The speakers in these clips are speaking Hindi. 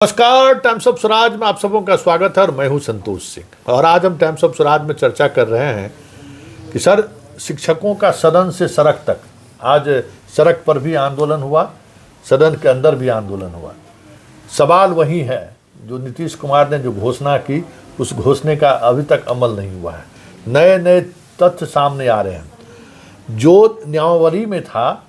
नमस्कार, टाइम्स ऑफ स्वराज में आप सबों का स्वागत है और मैं हूं संतोष सिंह। और आज हम टाइम्स ऑफ स्वराज में चर्चा कर रहे हैं कि सर, शिक्षकों का सदन से सड़क तक, आज सड़क पर भी आंदोलन हुआ, सदन के अंदर भी आंदोलन हुआ। सवाल वही है जो नीतीश कुमार ने जो घोषणा की, उस घोषणा का अभी तक अमल नहीं हुआ है। नए नए तथ्य सामने आ रहे हैं। जो नियमावली में था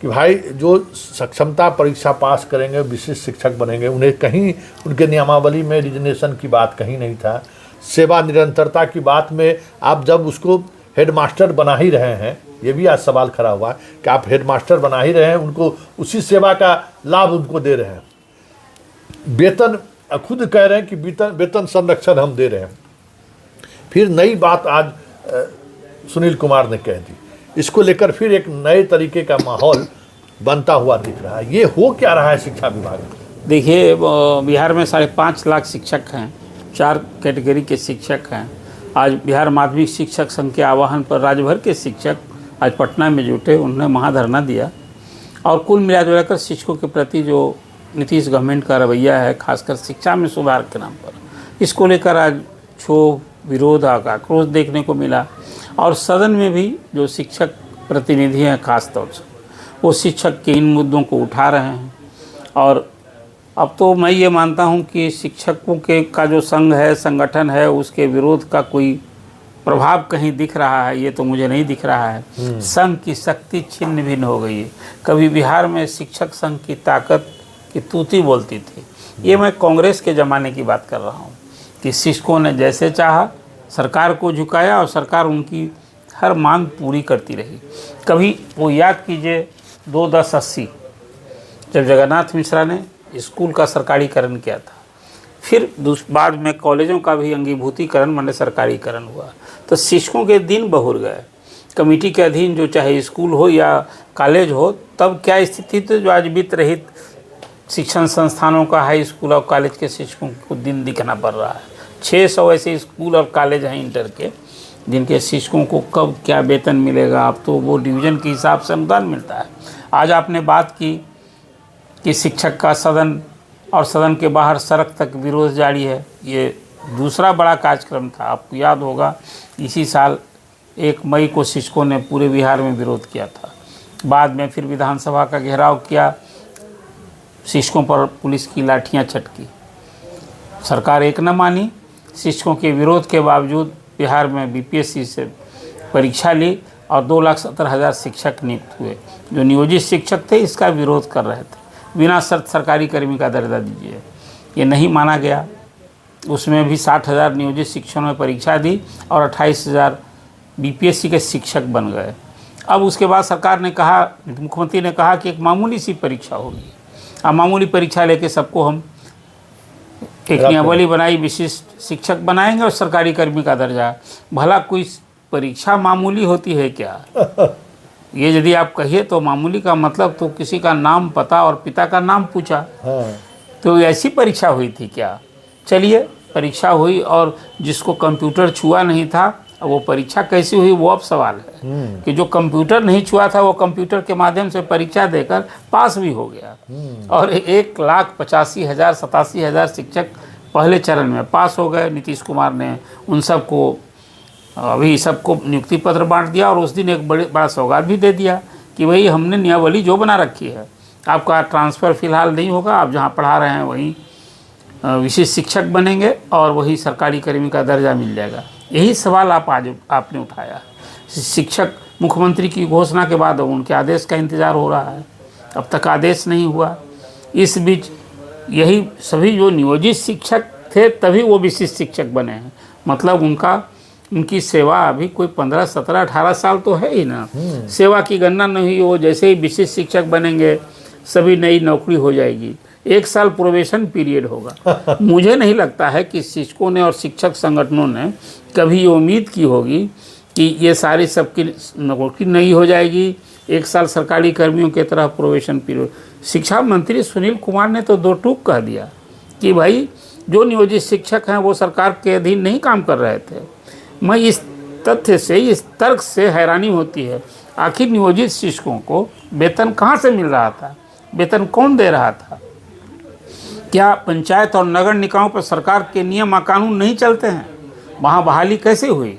कि भाई जो सक्षमता परीक्षा पास करेंगे विशिष्ट शिक्षक बनेंगे, उन्हें कहीं उनके नियमावली में रिजनेशन की बात कहीं नहीं था। सेवा निरंतरता की बात में आप जब उसको हेडमास्टर बना ही रहे हैं, ये भी आज सवाल खड़ा हुआ है कि आप हेडमास्टर बना ही रहे हैं, उनको उसी सेवा का लाभ उनको दे रहे हैं। वेतन खुद कह रहे हैं कि वेतन संरक्षण हम दे रहे हैं। फिर नई बात आज सुनील कुमार ने कह दी, इसको लेकर फिर एक नए तरीके का माहौल बनता हुआ दिख रहा है। ये हो क्या रहा है शिक्षा विभाग में? देखिए, बिहार में 5.5 लाख शिक्षक हैं, 4 कैटेगरी के शिक्षक हैं। आज बिहार माध्यमिक शिक्षक संघ के आह्वान पर राज्य भर के शिक्षक आज पटना में जुटे, उन्होंने महाधरना दिया। और कुल मिलाकर शिक्षकों के प्रति जो नीतीश गवर्नमेंट का रवैया है, खासकर शिक्षा में सुधार के नाम पर, इसको लेकर आज क्षोभ, विरोध, आक्रोश देखने को मिला। और सदन में भी जो शिक्षक प्रतिनिधि हैं, खास तौर से वो शिक्षक के इन मुद्दों को उठा रहे हैं। और अब तो मैं ये मानता हूं कि शिक्षकों के का जो संघ है, संगठन है, उसके विरोध का कोई प्रभाव कहीं दिख रहा है, ये तो मुझे नहीं दिख रहा है। संघ की शक्ति छिन्न भिन्न हो गई है। कभी बिहार में शिक्षक संघ की ताकत की तूती बोलती थी। ये मैं कांग्रेस के ज़माने की बात कर रहा हूँ कि शिक्षकों ने जैसे चाहा सरकार को झुकाया और सरकार उनकी हर मांग पूरी करती रही। कभी वो याद कीजिए 2-10-80 जब जगन्नाथ मिश्रा ने स्कूल का सरकारीकरण किया था, फिर बाद में कॉलेजों का भी अंगीभूतीकरण माने सरकारीकरण हुआ, तो शिक्षकों के दिन बहुर गए। कमेटी के अधीन जो चाहे स्कूल हो या कॉलेज हो, तब क्या स्थिति थी जो आज वित्त रहित शिक्षण संस्थानों का, हाई स्कूल और कॉलेज के शिक्षकों को दिन दिखना पड़ रहा है। 600 ऐसे स्कूल और कॉलेज हैं इंटर के, जिनके शिक्षकों को कब क्या वेतन मिलेगा, अब तो वो डिवीज़न के हिसाब से अनुदान मिलता है। आज आपने बात की कि शिक्षक का सदन और सदन के बाहर सड़क तक विरोध जारी है। ये दूसरा बड़ा कार्यक्रम था। आपको याद होगा इसी साल 1 मई को शिक्षकों ने पूरे बिहार में विरोध किया था। बाद में फिर विधानसभा का घेराव किया, शिक्षकों पर पुलिस की लाठियाँ छटकी, सरकार एक न मानी। शिक्षकों के विरोध के बावजूद बिहार में बीपीएससी से परीक्षा ली और 2,70,000 शिक्षक नियुक्त हुए। जो नियोजित शिक्षक थे इसका विरोध कर रहे थे, बिना शर्त सरकारी कर्मी का दर्जा दीजिए। ये नहीं माना गया। उसमें भी 60,000 नियोजित शिक्षकों ने परीक्षा दी और 28,000 बीपीएससी के शिक्षक बन गए। अब उसके बाद सरकार ने कहा, मुख्यमंत्री ने कहा कि एक मामूली सी परीक्षा होगी। अब मामूली परीक्षा लेके सबको हम एक नियमावली बनाई, विशिष्ट शिक्षक बनाएंगे और सरकारी कर्मी का दर्जा। भला कोई परीक्षा मामूली होती है क्या? ये यदि आप कहिए तो मामूली का मतलब तो किसी का नाम, पता और पिता का नाम पूछा। तो ऐसी परीक्षा हुई थी क्या? चलिए, परीक्षा हुई और जिसको कंप्यूटर छुआ नहीं था, वो परीक्षा कैसी हुई वो अब सवाल है। कि जो कंप्यूटर नहीं छुआ था वो कंप्यूटर के माध्यम से परीक्षा देकर पास भी हो गया। और 1,85,000 शिक्षक पहले चरण में पास हो गए। नीतीश कुमार ने उन सबको अभी सबको नियुक्ति पत्र बांट दिया और उस दिन एक बड़ा सौगात भी दे दिया कि भाई हमने नियमावली जो बना रखी है, आपका ट्रांसफ़र फिलहाल नहीं होगा, आप जहाँ पढ़ा रहे हैं वहीं विशिष्ट शिक्षक बनेंगे और वही सरकारी कर्मी का दर्जा मिल जाएगा। यही सवाल आपने उठाया। शिक्षक मुख्यमंत्री की घोषणा के बाद उनके आदेश का इंतज़ार हो रहा है, अब तक आदेश नहीं हुआ। इस बीच यही सभी जो नियोजित शिक्षक थे तभी वो विशिष्ट शिक्षक बने हैं। मतलब उनकी सेवा अभी कोई 15, 17, 18 साल तो है ही ना। सेवा की गणना नहीं हो, जैसे ही विशिष्ट शिक्षक बनेंगे सभी नई नौकरी हो जाएगी। 1 साल प्रोबेशन पीरियड होगा। मुझे नहीं लगता है कि शिक्षकों ने और शिक्षक संगठनों ने कभी ये उम्मीद की होगी कि ये सारी सबकी नौकरी नहीं हो जाएगी, 1 साल सरकारी कर्मियों की तरह प्रोबेशन पीरियड। शिक्षा मंत्री सुनील कुमार ने तो 2 टूक कह दिया कि भाई जो नियोजित शिक्षक हैं वो सरकार के अधीन नहीं काम कर रहे थे। मैं इस तथ्य से, इस तर्क से हैरानी होती है, आखिर नियोजित शिक्षकों को वेतन कहाँ से मिल रहा था, वेतन कौन दे रहा था? क्या पंचायत और नगर निकायों पर सरकार के नियम और कानून नहीं चलते हैं? वहाँ बहाली कैसे हुई?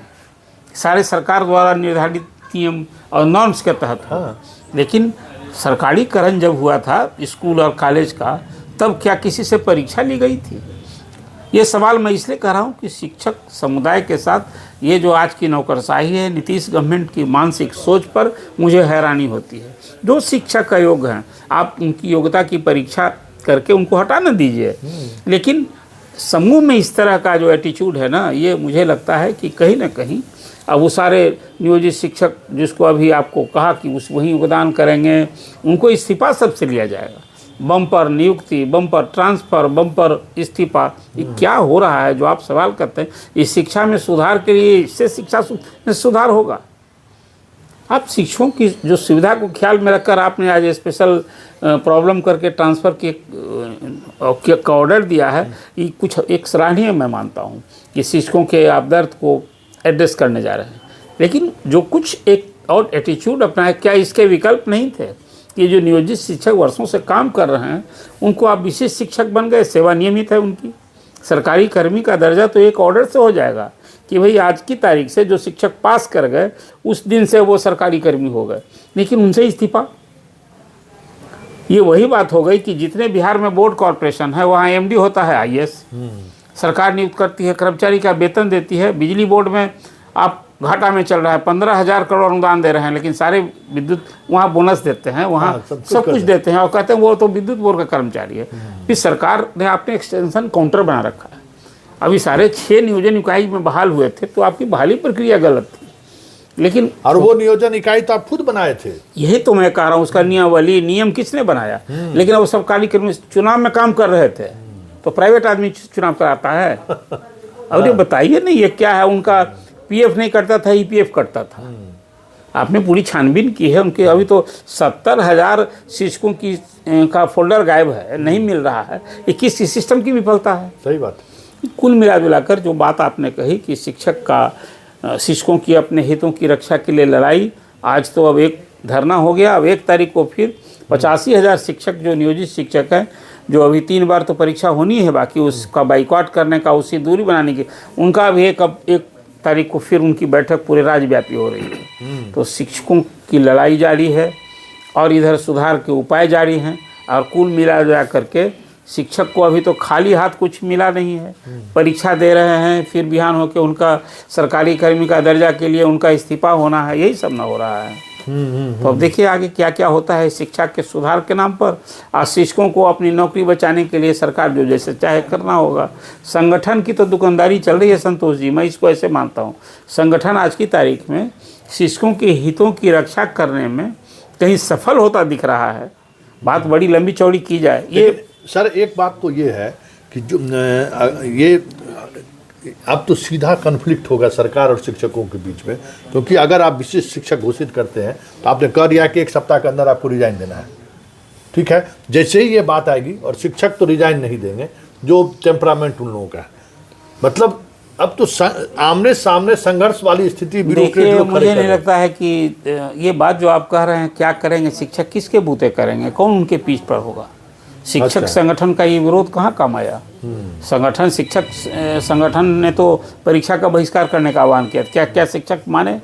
सारे सरकार द्वारा निर्धारित नियम और नॉर्म्स के तहत। हाँ। लेकिन सरकारीकरण जब हुआ था स्कूल और कॉलेज का, तब क्या किसी से परीक्षा ली गई थी? ये सवाल मैं इसलिए कर रहा हूँ कि शिक्षक समुदाय के साथ ये जो आज की नौकरशाही है, नीतीश गवर्नमेंट की मानसिक सोच पर मुझे हैरानी होती है। जो शिक्षक अयोग्य हैं, आप उनकी योग्यता की परीक्षा करके उनको हटा न दीजिए, लेकिन समूह में इस तरह का जो एटीट्यूड है ना, ये मुझे लगता है कि कहीं ना कहीं अब वो सारे नियोजित शिक्षक जिसको अभी आपको कहा कि उस वही योगदान करेंगे, उनको इस्तीफा सबसे लिया जाएगा। बम्पर नियुक्ति, बम्पर ट्रांसफ़र, बम्पर इस्तीफा, ये क्या हो रहा है जो आप सवाल करते हैं? इस शिक्षा में सुधार के लिए इससे शिक्षा में सुधार होगा? आप शिक्षकों की जो सुविधा को ख्याल में रखकर आपने आज स्पेशल प्रॉब्लम करके ट्रांसफ़र का ऑर्डर दिया है, ये कुछ एक सराहनीय मैं मानता हूँ कि शिक्षकों के आप दर्द को एड्रेस करने जा रहे हैं। लेकिन जो कुछ एक और एटीट्यूड अपनाए, क्या इसके विकल्प नहीं थे कि जो नियोजित शिक्षक वर्षों से काम कर रहे हैं उनको आप विशेष शिक्षक बन गए, सेवा नियमित है उनकी, सरकारी कर्मी का दर्जा तो एक ऑर्डर से हो जाएगा कि भाई आज की तारीख से जो शिक्षक पास कर गए उस दिन से वो सरकारी कर्मी हो गए, लेकिन उनसे इस्तीफा। ये वही बात हो गई कि जितने बिहार में बोर्ड कॉरपोरेशन है वहाँ एमडी होता है आईएएस, सरकार नियुक्त करती है, कर्मचारी का वेतन देती है। बिजली बोर्ड में आप घाटा में चल रहा है, 15,000 करोड़ अनुदान दे रहे हैं, लेकिन सारे विद्युत वहाँ बोनस देते हैं, वहाँ सब कुछ देते हैं और कहते हैं वो तो विद्युत बोर्ड का कर्मचारी है। फिर सरकार ने आपने एक्सटेंशन काउंटर बना रखा है। अभी सारे 6 नियोजन इकाई में बहाल हुए थे, तो आपकी बहाली प्रक्रिया गलत थी। लेकिन और वो नियोजन इकाई तो आप खुद बनाए थे। यही तो मैं कह रहा हूँ, उसका नियमावली नियम किसने बनाया? लेकिन वो सरकारी कर्मी चुनाव में काम कर रहे थे, तो प्राइवेट आदमी चुनाव कराता है? अब ये बताइए नहीं, ये क्या है? उनका पीएफ नहीं करता था, ईपीएफ करता था। आपने पूरी छानबीन की है उनके। अभी तो 70,000 शिक्षकों की का फोल्डर गायब है, नहीं मिल रहा है। ये किस सिस्टम की विफलता है? सही बात। कुल मिलाकर जो बात आपने कही कि शिक्षकों की अपने हितों की रक्षा के लिए लड़ाई, आज तो अब एक धरना हो गया। अब 1 तारीख को फिर 85,000 शिक्षक जो नियोजित शिक्षक हैं, जो अभी 3 बार तो परीक्षा होनी है, बाकी उसका बाइकआउट करने का, उसकी दूरी बनाने की, उनका भी 1 तारीख को फिर उनकी बैठक पूरे राज्यव्यापी हो रही है। तो शिक्षकों की लड़ाई जारी है और इधर सुधार के उपाय जारी हैं, और कुल मिला करके शिक्षक को अभी तो खाली हाथ कुछ मिला नहीं है। परीक्षा दे रहे हैं, फिर बिहान होकर उनका सरकारी कर्मी का दर्जा के लिए उनका इस्तीफा होना है, यही सब ना हो रहा है। तो अब देखिए आगे क्या क्या होता है शिक्षा के सुधार के नाम पर। आज शिक्षकों को अपनी नौकरी बचाने के लिए सरकार जो जैसे चाहे करना होगा। संगठन की तो दुकानदारी चल रही है संतोष जी, मैं इसको ऐसे मानता हूँ। संगठन आज की तारीख में शिक्षकों के हितों की रक्षा करने में कहीं सफल होता दिख रहा है। बात बड़ी लंबी चौड़ी की जाए। ये सर एक बात तो ये है कि जो ये अब तो सीधा कन्फ्लिक्ट होगा सरकार और शिक्षकों के बीच में, क्योंकि अगर आप विशेष शिक्षक घोषित करते हैं तो आपने कह दिया कि 1 सप्ताह के अंदर आपको रिजाइन देना है, ठीक है। जैसे ही ये बात आएगी, और शिक्षक तो रिजाइन नहीं देंगे, जो टेम्परामेंट उन लोगों का है, मतलब अब तो आमने सामने संघर्ष वाली स्थिति। देखिए मुझे नहीं लगता है कि ये बात जो आप कह रहे हैं, क्या करेंगे शिक्षक, किसके बूते करेंगे, कौन उनके पीठ पर होगा? शिक्षक संगठन का ये विरोध कहाँ काम आया? शिक्षक संगठन ने तो परीक्षा का बहिष्कार करने का आह्वान किया। क्या क्या शिक्षक माने?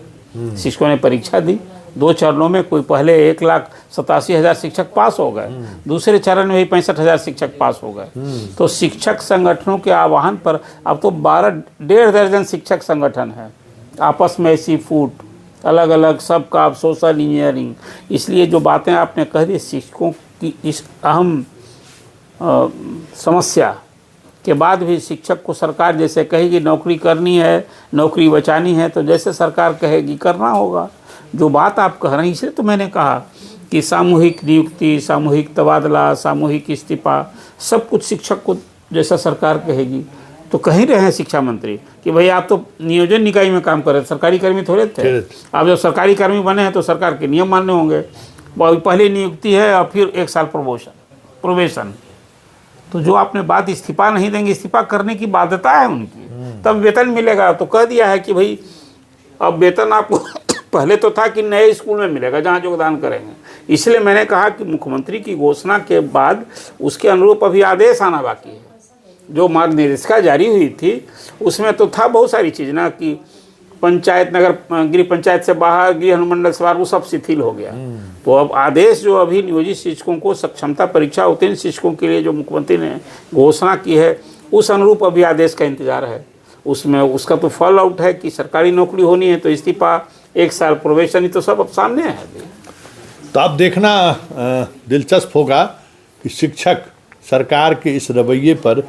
शिक्षकों ने परीक्षा दी 2 चरणों में। कोई पहले 1,87,000 शिक्षक पास हो गए, दूसरे चरण में भी 65,000 शिक्षक पास हो गए। तो शिक्षक संगठनों के आह्वान पर अब तो 1.5 दर्जन शिक्षक संगठन है, आपस में ऐसी फूट अलग अलग सबका, सोशल इंजीनियरिंग। इसलिए जो बातें आपने कह दी शिक्षकों की इस अहम समस्या के बाद भी शिक्षक को सरकार जैसे कहेगी नौकरी करनी है, नौकरी बचानी है, तो जैसे सरकार कहेगी करना होगा। जो बात आप कह रहे हैं, इसलिए तो मैंने कहा कि सामूहिक नियुक्ति, सामूहिक तबादला, सामूहिक इस्तीफा, सब कुछ शिक्षक को जैसा सरकार कहेगी। तो कह ही रहे हैं शिक्षा मंत्री कि भाई आप तो नियोजन निकाय में काम कर रहे थे, सरकारी कर्मी थोड़े थे। आप जब सरकारी कर्मी बने हैं तो सरकार के नियम मानने होंगे। पहले नियुक्ति है और फिर 1 साल प्रोबेशन। तो जो आपने बात इस्तीफा नहीं देंगे, इस्तीफा करने की बाध्यता है उनकी, तब वेतन मिलेगा। तो कह दिया है कि भाई अब वेतन आपको पहले तो था कि नए स्कूल में मिलेगा जहाँ योगदान करेंगे, इसलिए मैंने कहा कि मुख्यमंत्री की घोषणा के बाद उसके अनुरूप अभी आदेश आना बाकी है। जो मार्ग निर्देशिका जारी हुई थी उसमें तो था बहुत सारी चीज़ ना, कि पंचायत नगर गृह पंचायत से बाहर, गृह अनुमंडल से बाहर, वो सब शिथिल हो गया। तो अब आदेश जो अभी नियोजित शिक्षकों को सक्षमता परीक्षा उत्तीर्ण शिक्षकों के लिए जो मुख्यमंत्री ने घोषणा की है, उस अनुरूप अभी आदेश का इंतजार है। उसमें उसका तो फॉल आउट है कि सरकारी नौकरी होनी है तो इस्तीफा, 1 साल प्रोबेशन, तो सब अब सामने है। तो आप देखना दिलचस्प होगा कि शिक्षक सरकार के इस रवैये पर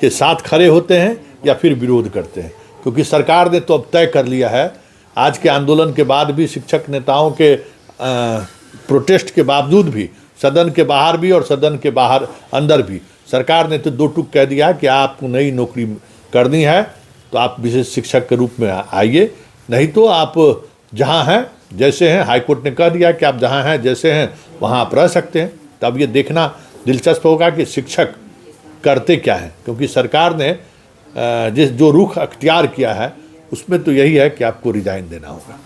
के साथ खड़े होते हैं या फिर विरोध करते हैं, क्योंकि सरकार ने तो अब तय कर लिया है। आज के आंदोलन के बाद भी, शिक्षक नेताओं के प्रोटेस्ट के बावजूद भी, सदन के बाहर भी और सदन के बाहर अंदर भी, सरकार ने तो 2 टूक कह दिया कि आपको नई नौकरी करनी है तो आप विशेष शिक्षक के रूप में आइए, नहीं तो आप जहां हैं जैसे हैं, हाईकोर्ट ने कह दिया कि आप जहां हैं जैसे हैं वहां आप रह सकते हैं। तो अब ये देखना दिलचस्प होगा कि शिक्षक करते क्या हैं, क्योंकि सरकार ने जो रुख अख्तियार किया है उसमें तो यही है कि आपको रिजाइन देना होगा।